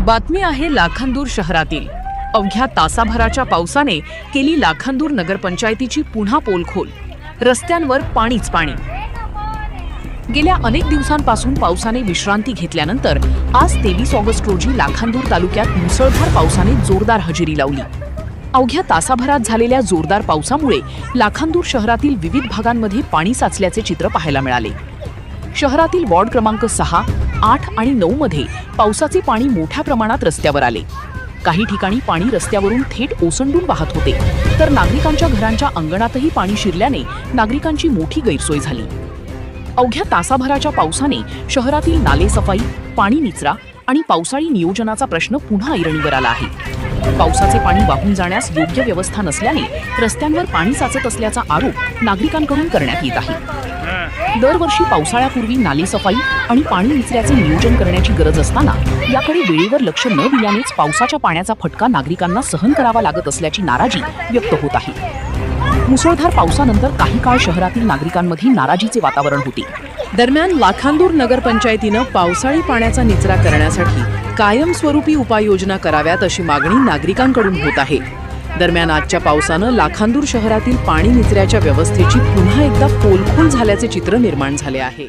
बातमी आहे लाखांदूर शहरातील। अवघ्या तासाभराच्या पावसाने केली लाखांदूर नगरपंचायतीची पुन्हा पोलखोल। रस्त्यांवर पाणीच पाणी। गेल्या अनेक दिवसांपासून पावसाने विश्रांती घेतल्यानंतर आज 23 ऑगस्ट रोजी लाखांदूर तालुक्यात मुसळधार पावसाने जोरदार हजेरी लावली। अवघ्या तासाभरात झालेल्या जोरदार पावसामुळे लाखांदूर शहरातील विविध भागांमध्ये पाणी साचल्याचे चित्र पाहायला मिळाले। शहरातील वॉर्ड क्रमांक 6, 8 आणि 9 मध्ये पावसाचे पाणी मोठ्या प्रमाणात रस्त्यावर आले। काही ठिकाणी पाणी रस्त्यावरून थेट ओसंडून वाहत होते, तर नागरिकांच्या घरांच्या अंगणातही पाणी शिरल्याने नागरिकांची मोठी गैरसोय झाली। अवघ्या तासाभराच्या पावसाने शहरातील नाले सफाई, पाणी निचरा आणि पावसाळी नियोजनाचा प्रश्न पुन्हा ऐरणीवर आला आहे। पावसाचे पाणी वाहून जाण्यास योग्य व्यवस्था नसल्याने रस्त्यांवर पाणी साचत असल्याचा आरोप नागरिकांकडून करण्यात येत आहे। दरवर्षी पावसाळ्यापूर्वी नाले सफाई आणि पाणी निचऱ्याचे नियोजन करण्याची गरज असताना याकडे वेळेवर लक्ष न दिल्यानेच पावसाच्या पाण्याचा फटका नागरिकांना सहन करावा लागत असल्याची नाराजी व्यक्त होत आहे। मुसळधार पावसानंतर काही काळ शहरातील नागरिकांमध्ये नाराजीचे वातावरण होते। दरम्यान लाखांदूर नगरपंचायतीनं पावसाळी पाण्याचा निचरा करण्यासाठी कायमस्वरूपी उपाययोजना कराव्यात अशी मागणी नागरिकांकडून होत आहे। दरम्यान आजच्या पावसानं लाखांदूर शहरातील पाणी निचऱ्याच्या व्यवस्थेची पुन्हा एकदा पोलखोल झाल्याचे चित्र निर्माण झाले आहे।